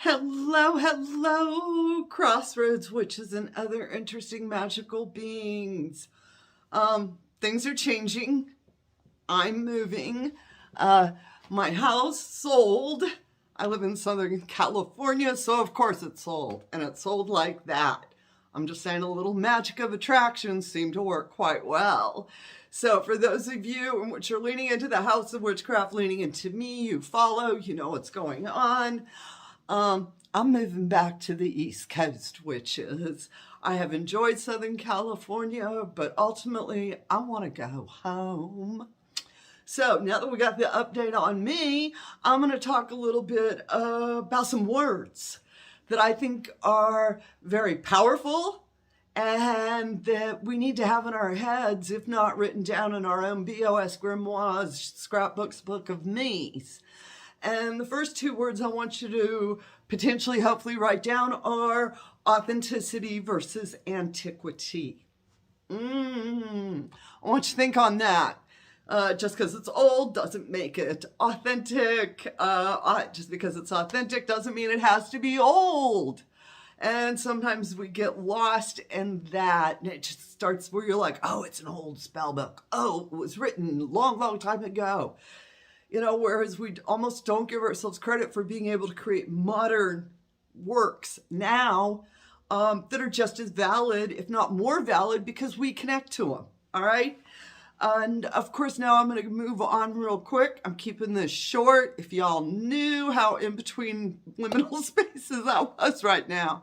Hello, hello, Crossroads witches and other interesting magical beings. Things are changing. I'm moving. My house sold. I live in Southern California, so of course it sold, and it sold like that. I'm just saying a little magic of attraction seemed to work quite well. So for those of you which are leaning into the House of Witchcraft, leaning into me, you follow, you know what's going on. I'm moving back to the East Coast, witches. I have enjoyed Southern California, but ultimately I want to go home. So now that we got the update on me, I'm going to talk a little bit about some words that I think are very powerful and that we need to have in our heads, if not written down in our own BOS grimoires, scrapbooks, book of me's. And the first two words I want you to potentially, hopefully write down are authenticity versus antiquity. I want you to think on that. Just because it's old doesn't make it authentic. Just because it's authentic doesn't mean it has to be old. And sometimes we get lost in that, and it just starts where you're like, oh, it's an old spell book. Oh, it was written long, long time ago. You know, whereas we almost don't give ourselves credit for being able to create modern works now that are just as valid, if not more valid, because we connect to them, all right? And of course, now I'm going to move on real quick. I'm keeping this short. If y'all knew how in between liminal spaces I was right now.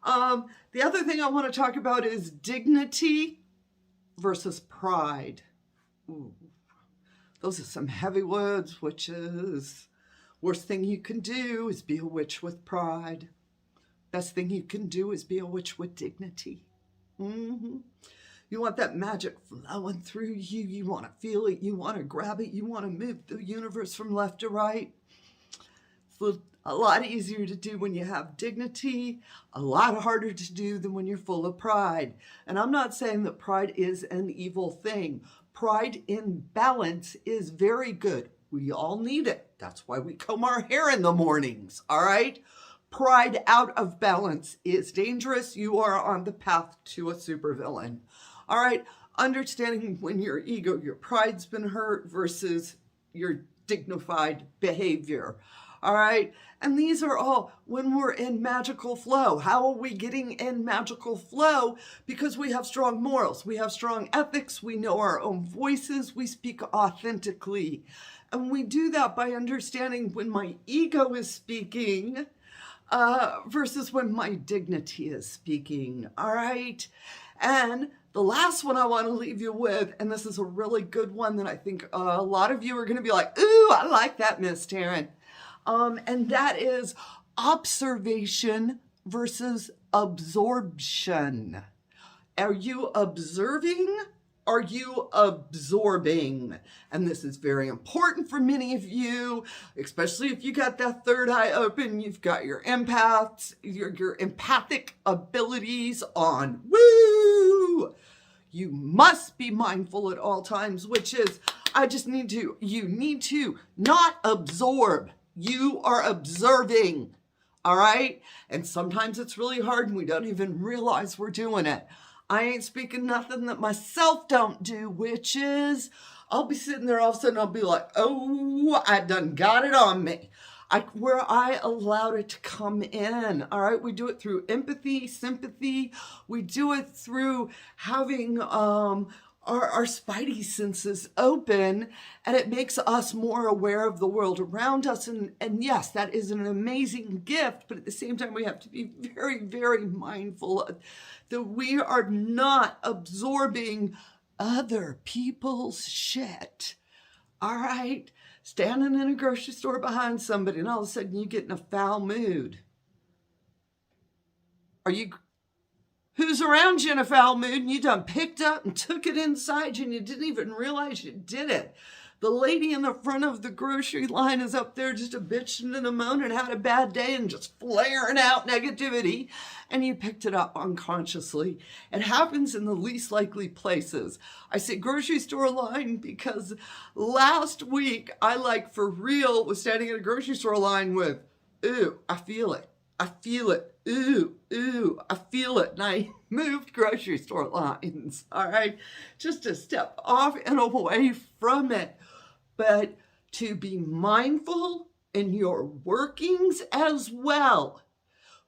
The other thing I want to talk about is dignity versus pride. Ooh. Those are some heavy words, witches. Worst thing you can do is be a witch with pride. Best thing you can do is be a witch with dignity. You want that magic flowing through you. You want to feel it. You want to grab it. You want to move the universe from left to right. It's a lot easier to do when you have dignity, a lot harder to do than when you're full of pride. And I'm not saying that pride is an evil thing. Pride in balance is very good. We all need it. That's why we comb our hair in the mornings, all right? Pride out of balance is dangerous. You are on the path to a supervillain. All right, understanding when your ego, your pride's been hurt versus your dignified behavior. All right, and these are all when we're in magical flow. How are we getting in magical flow? Because we have strong morals, we have strong ethics, we know our own voices, we speak authentically. And we do that by understanding when my ego is speaking versus when my dignity is speaking, all right? And the last one I want to leave you with, and this is a really good one that I think a lot of you are going to be like, ooh, I like that, Miss Taren. And that is observation versus absorption. Are you observing? Are you absorbing? And this is very important for many of you, especially if you got that third eye open, you've got your empaths, your empathic abilities on. Woo! You must be mindful at all times, which is, you need to not absorb. You are observing, all right? And sometimes it's really hard and we don't even realize we're doing it. I ain't speaking nothing that myself don't do, witches. I'll be sitting there all of a sudden, I'll be like, oh, I done got it on me. Where I allowed it to come in, all right? We do it through empathy, sympathy. We do it through having our spidey senses open, and it makes us more aware of the world around us. And yes, that is an amazing gift, but at the same time, we have to be very, very mindful that we are not absorbing other people's shit, all right? Standing in a grocery store behind somebody, and all of a sudden you get in a foul mood. Who's around you in a foul mood, and you done picked up and took it inside you and you didn't even realize you did it. The lady in the front of the grocery line is up there just a bitching and a moaning, had a bad day and just flaring out negativity, and you picked it up unconsciously. It happens in the least likely places. I say grocery store line because last week I for real was standing in a grocery store line with, ooh, I feel it. I feel it. Ooh, ooh, I feel it. And I moved grocery store lines, all right? Just to step off and away from it. But to be mindful in your workings as well.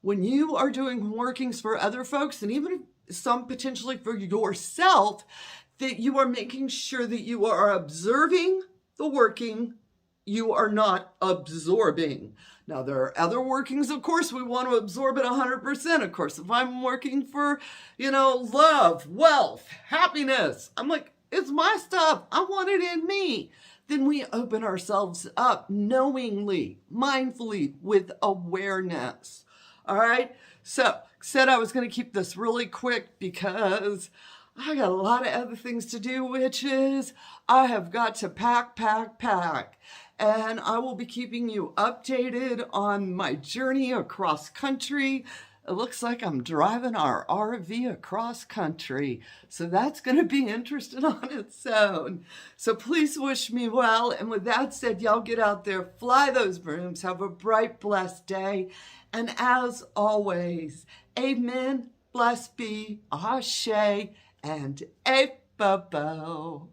When you are doing workings for other folks, and even some potentially for yourself, that you are making sure that you are observing the working, you are not absorbing. Now, there are other workings, of course, we want to absorb it 100%. Of course, if I'm working for, love, wealth, happiness, I'm like, it's my stuff. I want it in me. Then we open ourselves up knowingly, mindfully, with awareness. All right? So, said I was going to keep this really quick because I got a lot of other things to do, witches. I have got to pack. And I will be keeping you updated on my journey across country. It looks like I'm driving our RV across country. So that's going to be interesting on its own. So please wish me well. And with that said, y'all get out there, fly those brooms, have a bright, blessed day. And as always, amen, blessed be, ashe, and a-bo-bo.